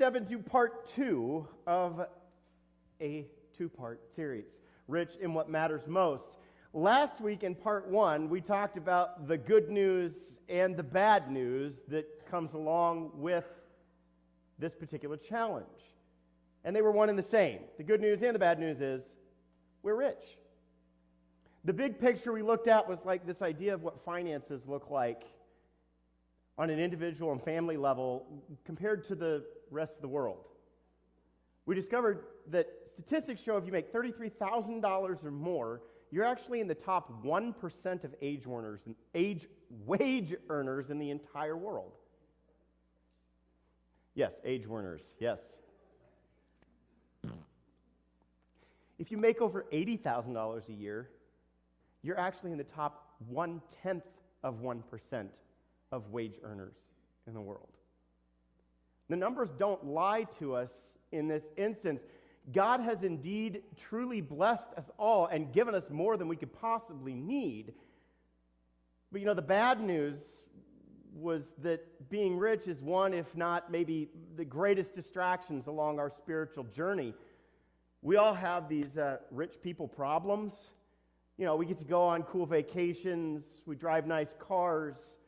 step into part 2 of a 2-part series, Rich in What Matters Most. Last week in part 1, we talked about the good news and the bad news that comes along with this particular challenge. And they were one and the same. The good news and the bad news is we're rich. The big picture we looked at was like this idea of what finances look like on an individual and family level compared to the rest of the world. We discovered that statistics show if you make $33,000 or more, you're actually in the top 1% of wage earners in the entire world. Yes, age earners, yes. If you make over $80,000 a year, you're actually in the top 1/10 of 1% of wage earners in the world. The numbers don't lie to us in this instance. God has indeed truly blessed us all and given us more than we could possibly need. But the bad news was that being rich is one, if not maybe the greatest distractions along our spiritual journey. We all have these rich people problems. We get to go on cool vacations, we drive nice cars,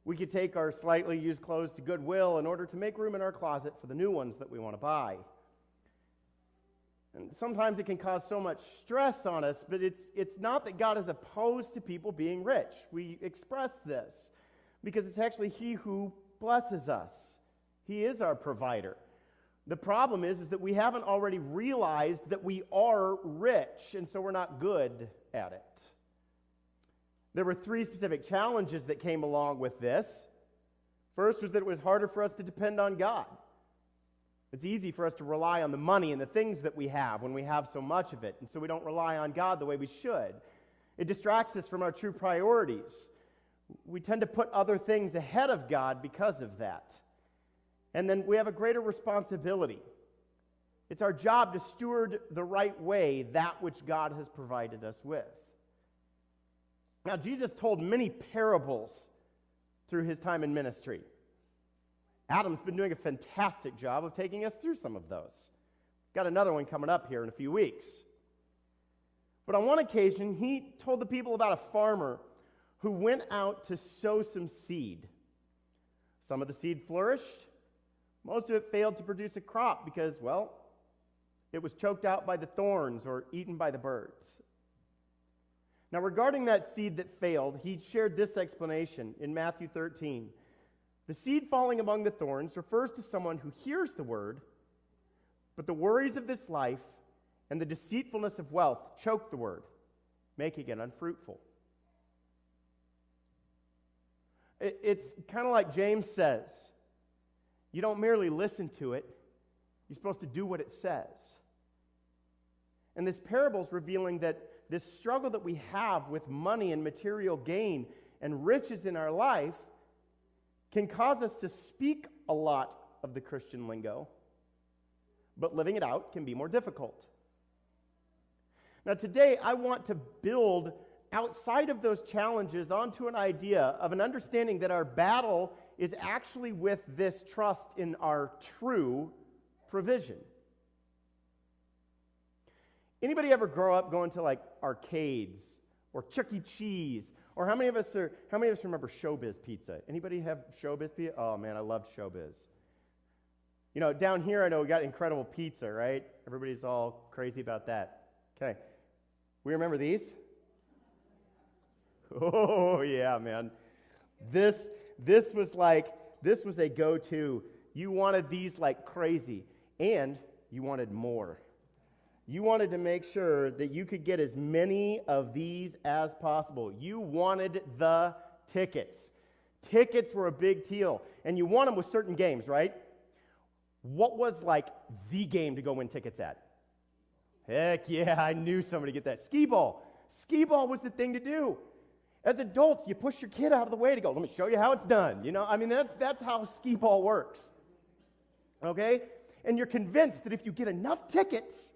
we could take our slightly used clothes to Goodwill in order to make room in our closet for the new ones that we want to buy. And sometimes it can cause so much stress on us, but it's not that God is opposed to people being rich. We express this because it's actually He who blesses us. He is our provider. The problem is that we haven't already realized that we are rich, and so we're not good at it. There were 3 specific challenges that came along with this. First was that it was harder for us to depend on God. It's easy for us to rely on the money and the things that we have when we have so much of it, and so we don't rely on God the way we should. It distracts us from our true priorities. We tend to put other things ahead of God because of that. And then we have a greater responsibility. It's our job to steward the right way that which God has provided us with. Now, Jesus told many parables through his time in ministry. Adam's been doing a fantastic job of taking us through some of those. Got another one coming up here in a few weeks. But on one occasion, he told the people about a farmer who went out to sow some seed. Some of the seed flourished. Most of it failed to produce a crop because, it was choked out by the thorns or eaten by the birds. Now, regarding that seed that failed, he shared this explanation in Matthew 13. The seed falling among the thorns refers to someone who hears the word, but the worries of this life and the deceitfulness of wealth choke the word, making it unfruitful. It's kind of like James says. You don't merely listen to it, you're supposed to do what it says. And this parable is revealing that this struggle that we have with money and material gain and riches in our life can cause us to speak a lot of the Christian lingo, but living it out can be more difficult. Now today, I want to build outside of those challenges onto an idea of an understanding that our battle is actually with this trust in our true provision. Anybody ever grow up going to like arcades or Chuck E. Cheese? Or how many of us remember Showbiz Pizza? Anybody have Showbiz Pizza? Oh man, I loved Showbiz. Down here I know we got incredible pizza, right? Everybody's all crazy about that. Okay. We remember these? Oh yeah, man. This was a go-to. You wanted these like crazy, and you wanted more. You wanted to make sure that you could get as many of these as possible. You wanted the tickets. Tickets were a big deal, and you won them with certain games, right? What was like the game to go win tickets at? Heck yeah, I knew somebody would get that. Skee ball. Skee ball was the thing to do. As adults, you push your kid out of the way to go, let me show you how it's done. That's how skee ball works. Okay? And you're convinced that if you get enough tickets,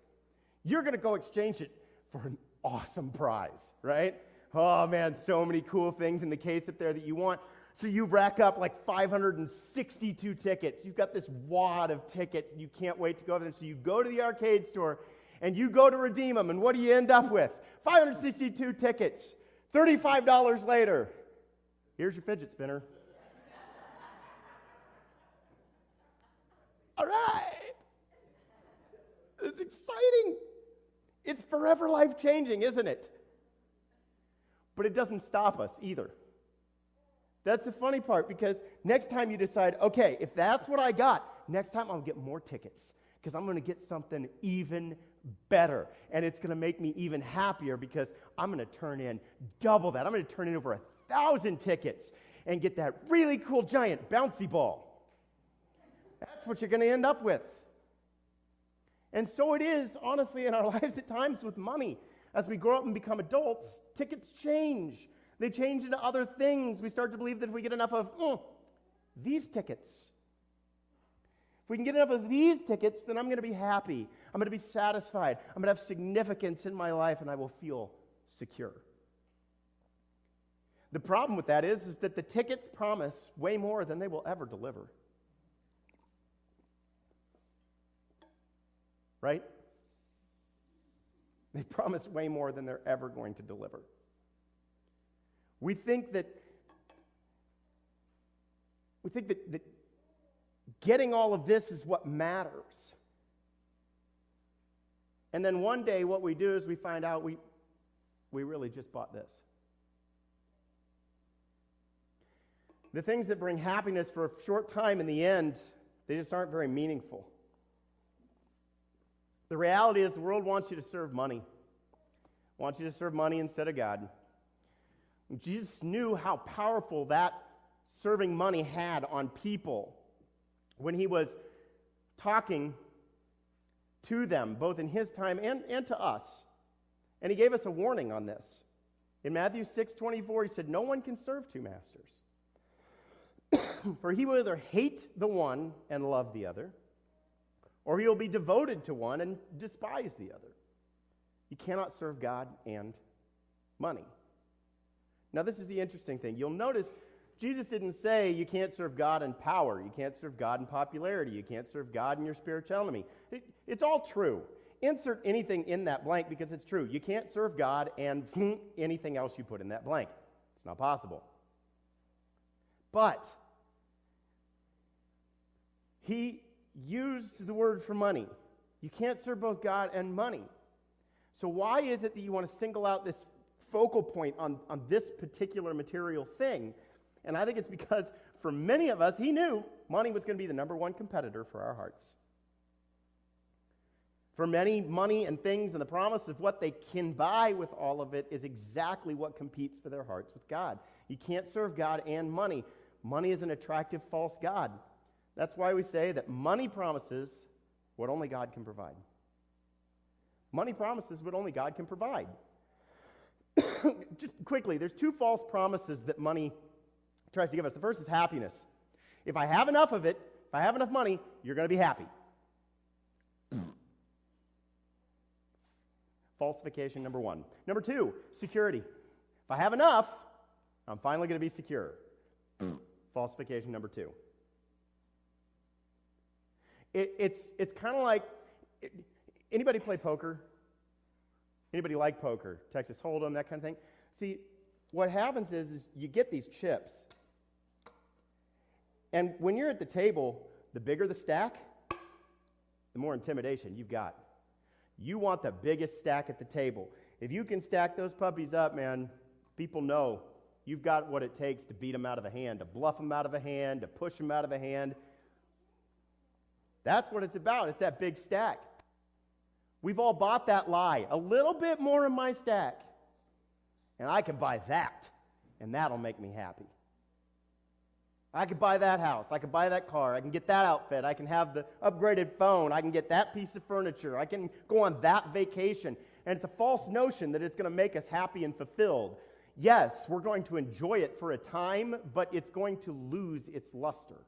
you're going to go exchange it for an awesome prize, right? Oh man, so many cool things in the case up there that you want. So you rack up like 562 tickets. You've got this wad of tickets, and you can't wait to go over there. So you go to the arcade store, and you go to redeem them, and what do you end up with? 562 tickets. $35 later. Here's your fidget spinner. All right. It's exciting. It's forever life-changing, isn't it? But it doesn't stop us either. That's the funny part, because next time you decide, okay, if that's what I got, next time I'll get more tickets, because I'm going to get something even better, and it's going to make me even happier, because I'm going to turn in double that. I'm going to turn in over 1,000 tickets and get that really cool giant bouncy ball. That's what you're going to end up with. And so it is, honestly, in our lives at times with money. As we grow up and become adults, tickets change. They change into other things. We start to believe that if we get enough of these tickets, if we can get enough of these tickets, then I'm going to be happy. I'm going to be satisfied. I'm going to have significance in my life, and I will feel secure. The problem with that is that the tickets promise way more than they will ever deliver. Right? They promise way more than they're ever going to deliver. We think that getting all of this is what matters. And then one day what we do is we find out we really just bought this. The things that bring happiness for a short time in the end, they just aren't very meaningful. The reality is the world wants you to serve money. Wants you to serve money instead of God. Jesus knew how powerful that serving money had on people when he was talking to them, both in his time and to us. And he gave us a warning on this. In Matthew 6:24, he said, "No one can serve two masters. For he will either hate the one and love the other, or he will be devoted to one and despise the other. You cannot serve God and money." Now, this is the interesting thing. You'll notice Jesus didn't say you can't serve God in power, you can't serve God in popularity, you can't serve God in your spirituality. It's all true. Insert anything in that blank because it's true. You can't serve God and anything else you put in that blank. It's not possible. But he used the word for money. You can't serve both God and money. So why is it that you want to single out this focal point on this particular material thing? And I think it's because for many of us, he knew money was going to be the number one competitor for our hearts. For many, money and things and the promise of what they can buy with all of it is exactly what competes for their hearts with God. You can't serve God and money. Money is an attractive false god. That's why we say that money promises what only God can provide. Money promises what only God can provide. Just quickly, there's two false promises that money tries to give us. The first is happiness. If I have enough of it, if I have enough money, you're going to be happy. Falsification number one. Number two, security. If I have enough, I'm finally going to be secure. Falsification number two. It's kind of like, anybody play poker? Anybody like poker? Texas Hold'em, that kind of thing? See, what happens is you get these chips. And when you're at the table, the bigger the stack, the more intimidation you've got. You want the biggest stack at the table. If you can stack those puppies up, man, people know you've got what it takes to beat them out of a hand, to bluff them out of a hand, to push them out of a hand. That's what it's about. It's that big stack. We've all bought that lie. A little bit more in my stack, and I can buy that, and that'll make me happy. I could buy that house. I could buy that car. I can get that outfit. I can have the upgraded phone. I can get that piece of furniture. I can go on that vacation. And it's a false notion that it's going to make us happy and fulfilled. Yes, we're going to enjoy it for a time, but it's going to lose its luster.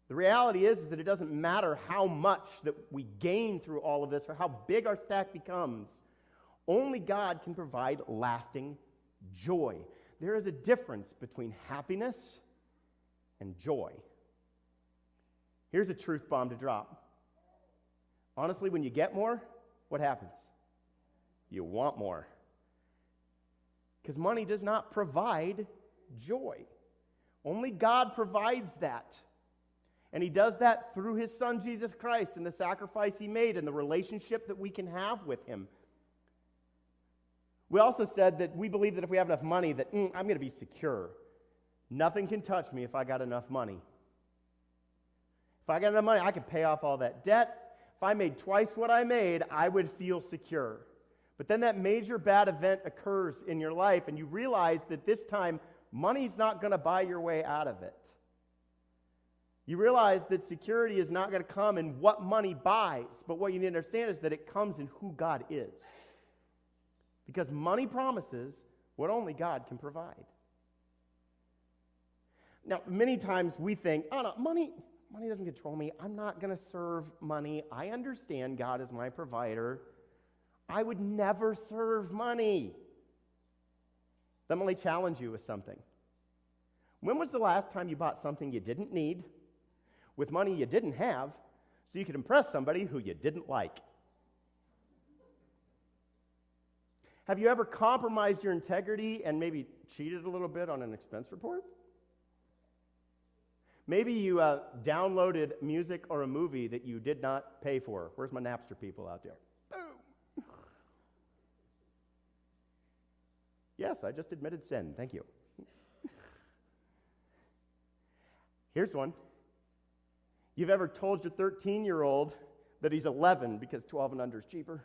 The reality is that it doesn't matter how much that we gain through all of this or how big our stack becomes. Only God can provide lasting joy. there is a difference between happiness and joy. Here's a truth bomb to drop. Honestly, when you get more, what happens? You want more. Because money does not provide joy. Only God provides that. And he does that through his son, Jesus Christ, and the sacrifice he made and the relationship that we can have with him. We also said that we believe that if we have enough money, that I'm going to be secure. Nothing can touch me if I got enough money. If I got enough money, I could pay off all that debt. If I made twice what I made, I would feel secure. But then that major bad event occurs in your life, and you realize that this time, money's not going to buy your way out of it. You realize that security is not going to come in what money buys, but what you need to understand is that it comes in who God is. Because money promises what only God can provide. Now, many times we think, oh no, money doesn't control me. I'm not going to serve money. I understand God is my provider. I would never serve money. Let me challenge you with something. When was the last time you bought something you didn't need with money you didn't have so you could impress somebody who you didn't like? Have you ever compromised your integrity and maybe cheated a little bit on an expense report? Maybe you downloaded music or a movie that you did not pay for. Where's my Napster people out there? Boom. Yes, I just admitted sin. Thank you. Here's one. You've ever told your 13-year-old that he's 11 because 12 and under is cheaper?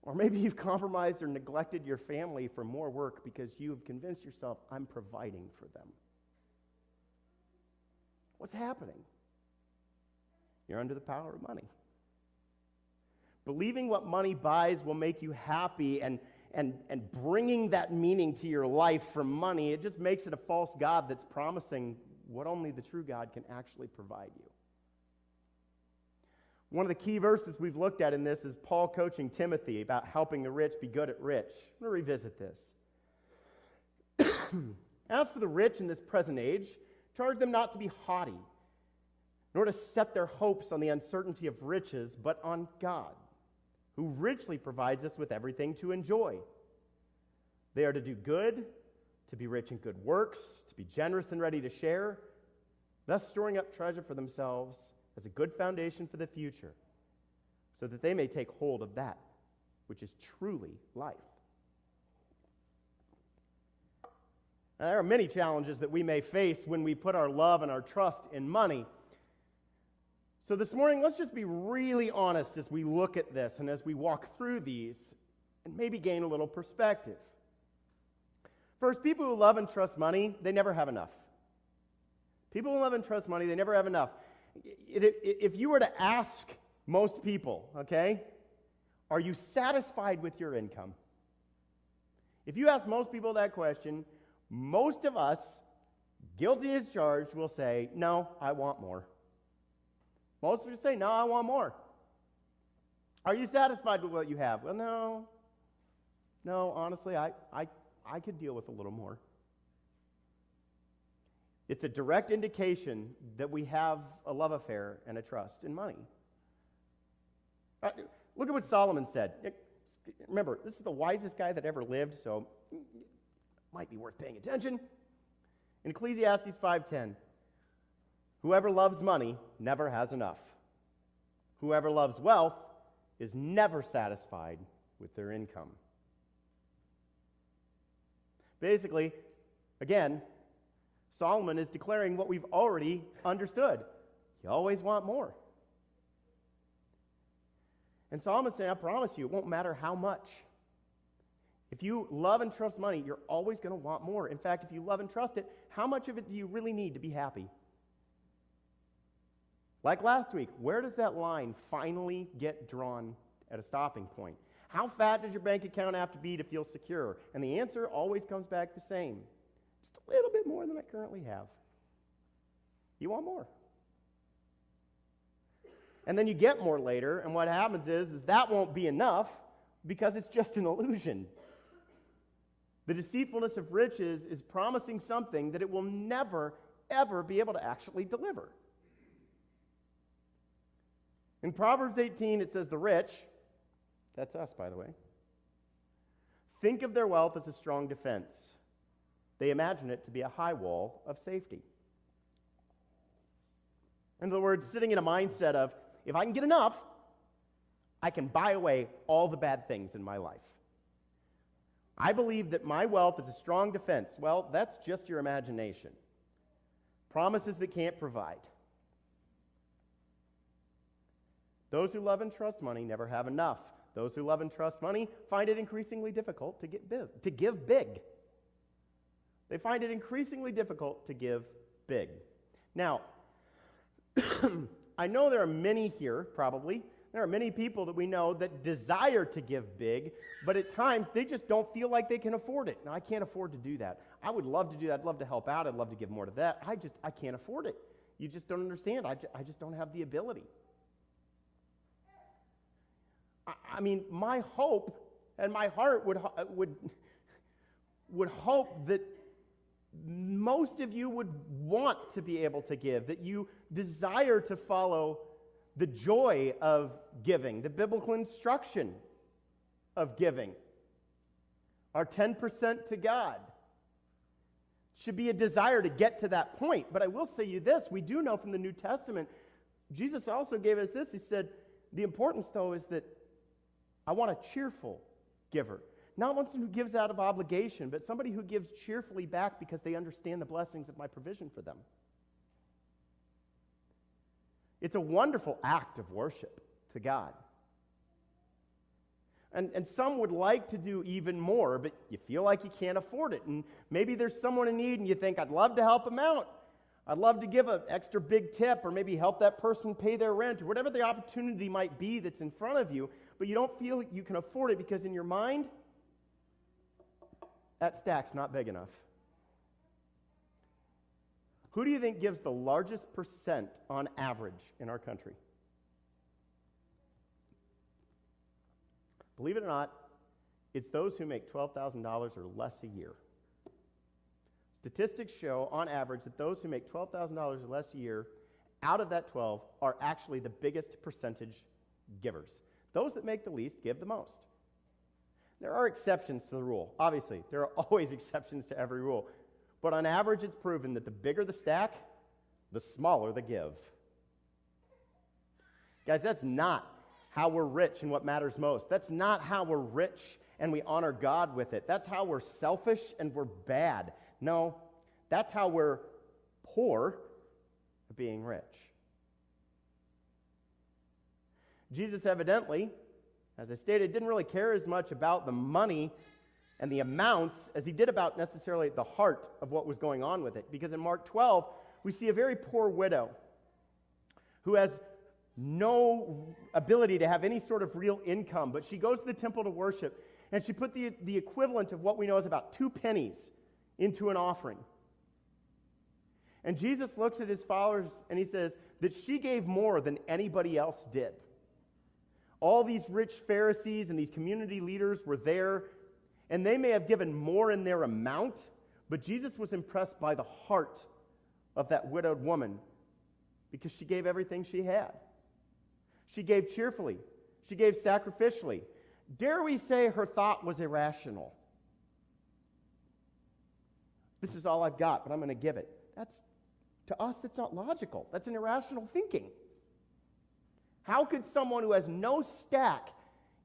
Or maybe you've compromised or neglected your family for more work because you have convinced yourself, I'm providing for them. What's happening? You're under the power of money. Believing what money buys will make you happy and bringing that meaning to your life from money, it just makes it a false god that's promising what only the true God can actually provide you. One of the key verses we've looked at in this is Paul coaching Timothy about helping the rich be good at rich. I'm going to revisit this. As for the rich in this present age, charge them not to be haughty, nor to set their hopes on the uncertainty of riches, but on God, who richly provides us with everything to enjoy. They are to do good, to be rich in good works, to be generous and ready to share, thus storing up treasure for themselves as a good foundation for the future, so that they may take hold of that which is truly life. Now, there are many challenges that we may face when we put our love and our trust in money. So this morning, let's just be really honest as we look at this and as we walk through these and maybe gain a little perspective. First, people who love and trust money, they never have enough. People who love and trust money, they never have enough. If you were to ask most people, okay, are you satisfied with your income? If you ask most people that question, most of us, guilty as charged, will say, no, I want more. Most of us say, no, I want more. Are you satisfied with what you have? Well, no, honestly, I could deal with a little more. It's a direct indication that we have a love affair and a trust in money. Look at what Solomon said. Remember, this is the wisest guy that ever lived, so it might be worth paying attention. In Ecclesiastes 5:10, whoever loves money never has enough. Whoever loves wealth is never satisfied with their income. Basically, again, Solomon is declaring what we've already understood. You always want more. And Solomon's saying, I promise you, it won't matter how much. If you love and trust money, you're always going to want more. In fact, if you love and trust it, how much of it do you really need to be happy? Like last week, where does that line finally get drawn at a stopping point? How fat does your bank account have to be to feel secure? And the answer always comes back the same. Just a little bit more than I currently have. You want more. And then you get more later, and what happens is that won't be enough because it's just an illusion. The deceitfulness of riches is promising something that it will never, ever be able to actually deliver. In Proverbs 18, it says, the rich, that's us, by the way, think of their wealth as a strong defense. They imagine it to be a high wall of safety. In other words, sitting in a mindset of, if I can get enough, I can buy away all the bad things in my life. I believe that my wealth is a strong defense. Well, that's just your imagination. Promises that can't provide. Those who love and trust money never have enough. Those who love and trust money find it increasingly difficult to give big. They find it increasingly difficult to give big. Now, I know there are many here, probably. There are many people that we know that desire to give big, but at times they just don't feel like they can afford it. Now, I can't afford to do that. I would love to do that. I'd love to help out. I'd love to give more to that. I can't afford it. You just don't understand. I just don't have the ability. I mean, my hope and my heart would hope that most of you would want to be able to give, that you desire to follow the joy of giving, the biblical instruction of giving. Our 10% to God should be a desire to get to that point. But I will say you this, we do know from the New Testament, Jesus also gave us this. He said, the importance, though, is that I want a cheerful giver. Not one who gives out of obligation, but somebody who gives cheerfully back because they understand the blessings of my provision for them. It's a wonderful act of worship to God. And some would like to do even more, but you feel like you can't afford it. And maybe there's someone in need and you think, I'd love to help them out. I'd love to give an extra big tip or maybe help that person pay their rent or whatever the opportunity might be that's in front of you, but you don't feel you can afford it because in your mind, that stack's not big enough. Who do you think gives the largest percent on average in our country? Believe it or not, it's those who make $12,000 or less a year. Statistics show, on average, that those who make $12,000 or less a year, out of that 12, are actually the biggest percentage givers. Those that make the least give the most. There are exceptions to the rule. Obviously, there are always exceptions to every rule. But on average, it's proven that the bigger the stack, the smaller the give. Guys, that's not how we're rich and what matters most. That's not how we're rich and we honor God with it. That's how we're selfish and we're bad. No, that's how we're poor at being rich. Jesus evidently, as I stated, didn't really care as much about the money and the amounts as he did about necessarily the heart of what was going on with it. Because in Mark 12, we see a very poor widow who has no ability to have any sort of real income, but she goes to the temple to worship, and she put the equivalent of what we know is about 2 pennies into an offering. And Jesus looks at his followers and he says that she gave more than anybody else did. All these rich Pharisees and these community leaders were there, and they may have given more in their amount, but Jesus was impressed by the heart of that widowed woman because she gave everything she had. She gave cheerfully. She gave sacrificially. Dare we say her thought was irrational? This is all I've got, but I'm going to give it. To us, that's not logical. That's an irrational thinking. How could someone who has no stack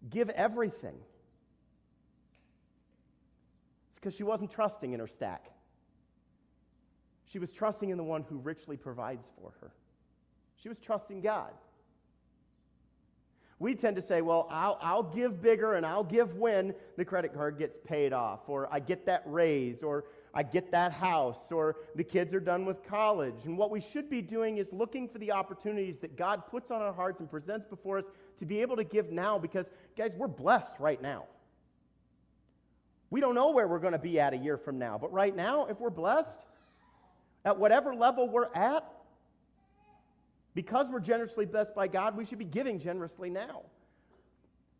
give everything? It's because she wasn't trusting in her stack. She was trusting in the one who richly provides for her. She was trusting God. We tend to say, well, I'll give bigger and I'll give when the credit card gets paid off, or I get that raise, or I get that house, or the kids are done with college. And what we should be doing is looking for the opportunities that God puts on our hearts and presents before us to be able to give now, because, guys, we're blessed right now. We don't know where we're going to be at a year from now, but right now, if we're blessed, at whatever level we're at, because we're generously blessed by God, we should be giving generously now.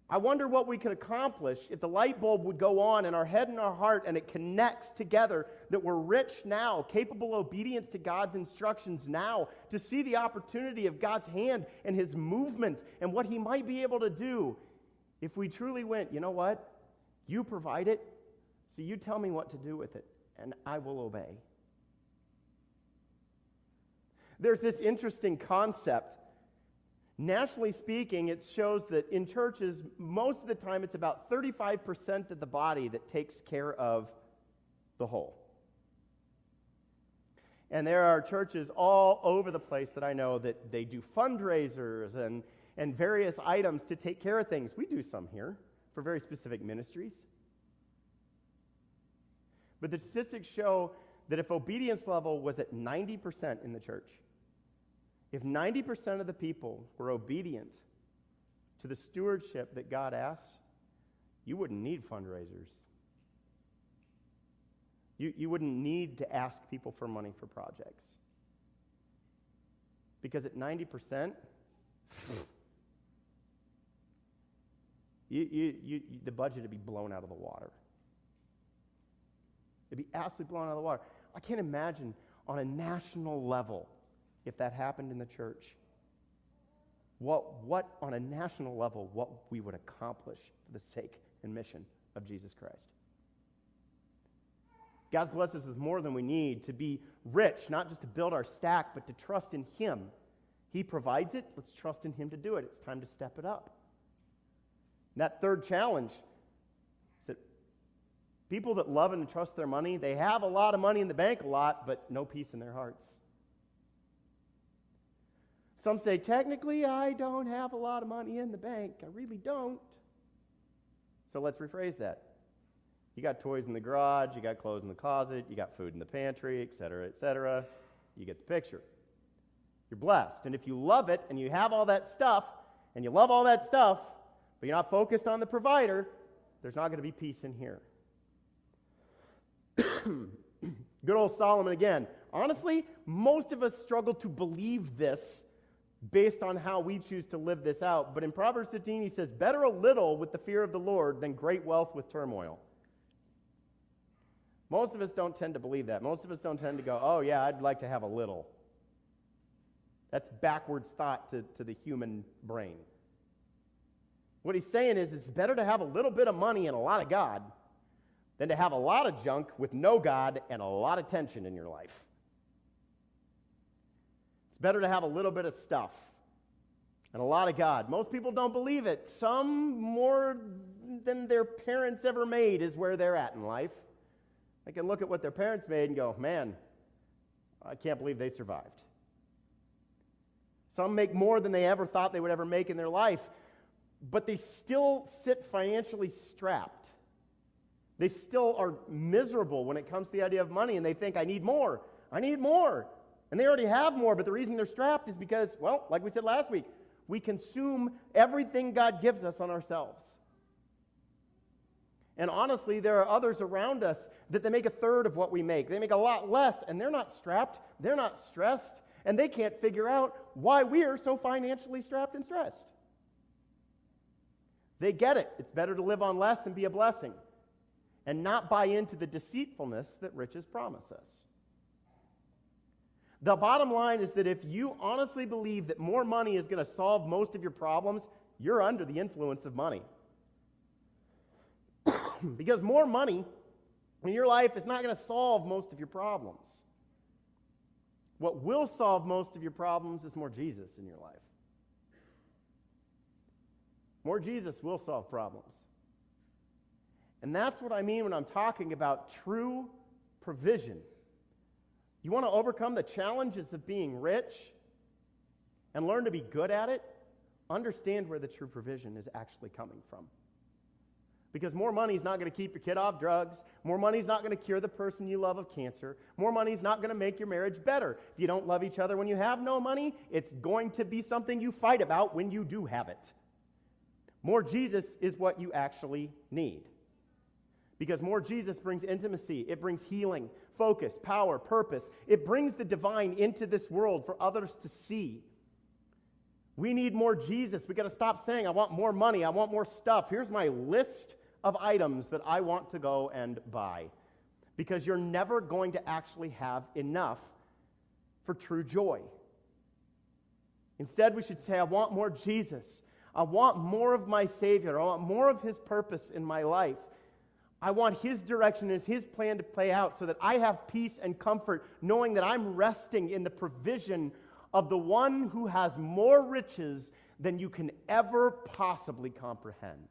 I wonder what we could accomplish if the light bulb would go on in our head and our heart and it connects together that we're rich now, capable of obedience to God's instructions now, to see the opportunity of God's hand and his movement and what he might be able to do if we truly went, you know what? You provide it, so you tell me what to do with it, and I will obey. There's this interesting concept. Nationally speaking, it shows that in churches, most of the time, it's about 35% of the body that takes care of the whole. And there are churches all over the place that I know that they do fundraisers and various items to take care of things. We do some here for very specific ministries. But the statistics show that if obedience level was at 90% in the church, if 90% of the people were obedient to the stewardship that God asks, you wouldn't need fundraisers. You wouldn't need to ask people for money for projects. Because at 90%, the budget would be blown out of the water. It'd be absolutely blown out of the water. I can't imagine on a national level if that happened in the church, what on a national level, what we would accomplish for the sake and mission of Jesus Christ. God's blessed us with more than we need to be rich, not just to build our stack, but to trust in him. He provides it. Let's trust in him to do it. It's time to step it up. And that third challenge is that people that love and trust their money, they have a lot of money in the bank a lot, but no peace in their hearts. Some say, technically, I don't have a lot of money in the bank. I really don't. So let's rephrase that. You got toys in the garage, you got clothes in the closet, you got food in the pantry, etc., etc. You get the picture. You're blessed. And if you love it and you have all that stuff, and you love all that stuff, but you're not focused on the provider, there's not going to be peace in here. Good old Solomon again. Honestly, most of us struggle to believe this based on how we choose to live this out. But in Proverbs 15, he says, better a little with the fear of the Lord than great wealth with turmoil. Most of us don't tend to believe that. Most of us don't tend to go, oh yeah, I'd like to have a little. That's backwards thought to the human brain. What he's saying is it's better to have a little bit of money and a lot of God than to have a lot of junk with no God and a lot of tension in your life. It's better to have a little bit of stuff and a lot of God. Most people don't believe it. Some more than their parents ever made is where they're at in life. They can look at what their parents made and go, man, I can't believe they survived. Some make more than they ever thought they would ever make in their life, but they still sit financially strapped. They still are miserable when it comes to the idea of money, and they think, I need more. I need more. And they already have more, but the reason they're strapped is because, well, like we said last week, we consume everything God gives us on ourselves. And honestly, there are others around us that they make a third of what we make. They make a lot less, and they're not strapped, they're not stressed, and they can't figure out why we're so financially strapped and stressed. They get it. It's better to live on less and be a blessing, and not buy into the deceitfulness that riches promise us. The bottom line is that if you honestly believe that more money is going to solve most of your problems, you're under the influence of money. Because more money in your life is not going to solve most of your problems. What will solve most of your problems is more Jesus in your life. More Jesus will solve problems. And that's what I mean when I'm talking about true provision. You want to overcome the challenges of being rich and learn to be good at it? Understand where the true provision is actually coming from. Because more money is not going to keep your kid off drugs. More money is not going to cure the person you love of cancer. More money is not going to make your marriage better. If you don't love each other when you have no money, it's going to be something you fight about when you do have it. More Jesus is what you actually need. Because more Jesus brings intimacy. It brings healing, focus, power, purpose. It brings the divine into this world for others to see. We need more Jesus. We got to stop saying, I want more money, I want more stuff. Here's my list of items that I want to go and buy. Because you're never going to actually have enough for true joy. Instead, we should say, I want more Jesus. I want more of my Savior. I want more of His purpose in my life. I want His direction and His plan to play out so that I have peace and comfort, knowing that I'm resting in the provision of the one who has more riches than you can ever possibly comprehend.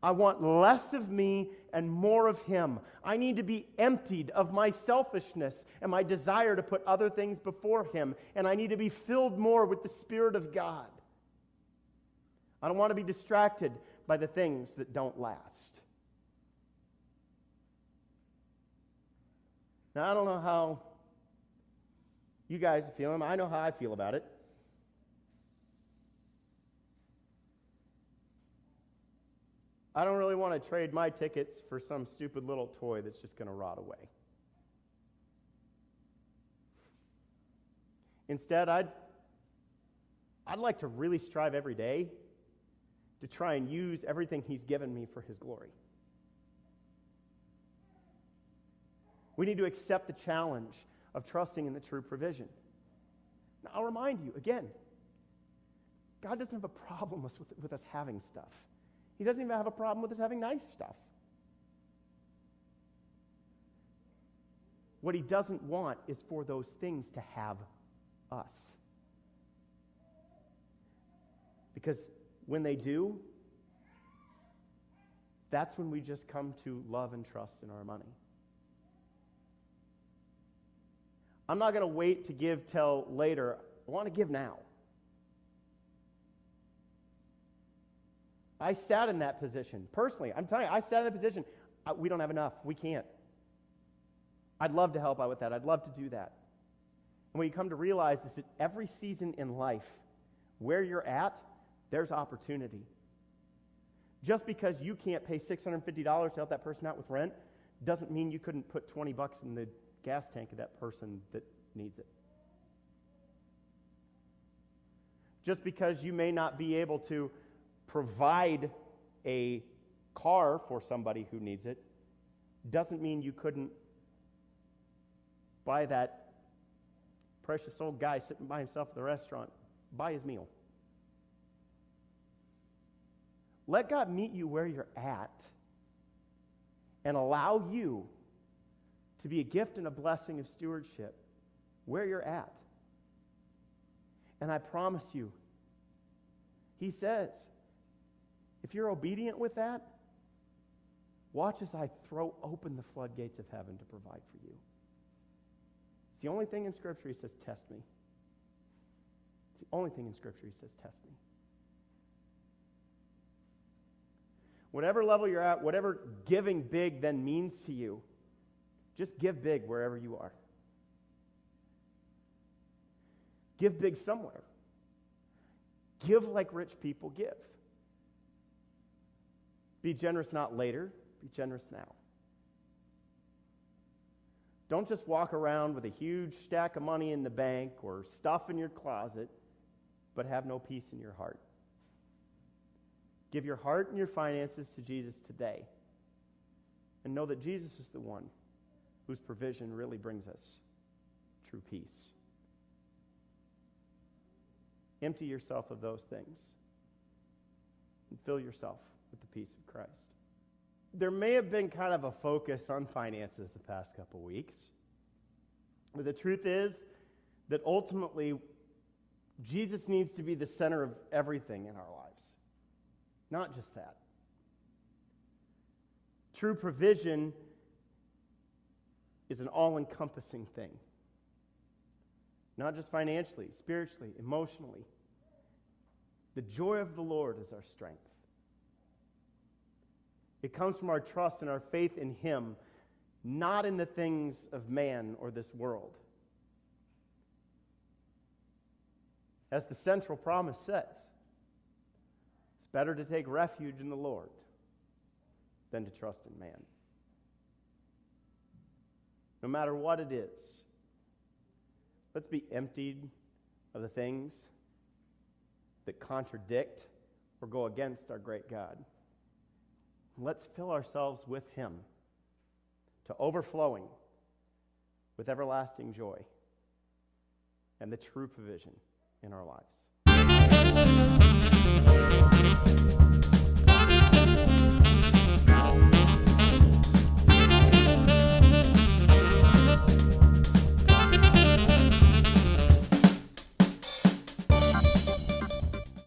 I want less of me and more of Him. I need to be emptied of my selfishness and my desire to put other things before Him. And I need to be filled more with the Spirit of God. I don't want to be distracted by the things that don't last. Now, I don't know how you guys are feeling. I know how I feel about it. I don't really want to trade my tickets for some stupid little toy that's just going to rot away. Instead, I'd like to really strive every day to try and use everything He's given me for His glory. We need to accept the challenge of trusting in the true provision. Now, I'll remind you, again, God doesn't have a problem with us having stuff. He doesn't even have a problem with us having nice stuff. What He doesn't want is for those things to have us. Because when they do, that's when we just come to love and trust in our money. I'm not going to wait to give till later. I want to give now. I sat in that position. Personally, I'm telling you, I sat in that position. We don't have enough. We can't. I'd love to help out with that. I'd love to do that. And what you come to realize is that every season in life, where you're at, there's opportunity. Just because you can't pay $650 to help that person out with rent doesn't mean you couldn't put $20 in the gas tank of that person that needs it. Just because you may not be able to provide a car for somebody who needs it doesn't mean you couldn't buy that precious old guy sitting by himself at the restaurant, buy his meal. Let God meet you where you're at and allow you to be a gift and a blessing of stewardship where you're at. And I promise you, He says, if you're obedient with that, watch as I throw open the floodgates of heaven to provide for you. It's the only thing in Scripture He says, test me. It's the only thing in Scripture He says, test me. Whatever level you're at, whatever giving big then means to you, just give big wherever you are. Give big somewhere. Give like rich people give. Be generous not later, be generous now. Don't just walk around with a huge stack of money in the bank or stuff in your closet, but have no peace in your heart. Give your heart and your finances to Jesus today. And know that Jesus is the one whose provision really brings us true peace. Empty yourself of those things and fill yourself with the peace of Christ. There may have been kind of a focus on finances the past couple weeks, but the truth is that ultimately Jesus needs to be the center of everything in our lives. Not just that. True provision is an all-encompassing thing. Not just financially, spiritually, emotionally. The joy of the Lord is our strength. It comes from our trust and our faith in Him, not in the things of man or this world. As the central promise says, it's better to take refuge in the Lord than to trust in man. No matter what it is, let's be emptied of the things that contradict or go against our great God. Let's fill ourselves with him to overflowing with everlasting joy and the true provision in our lives.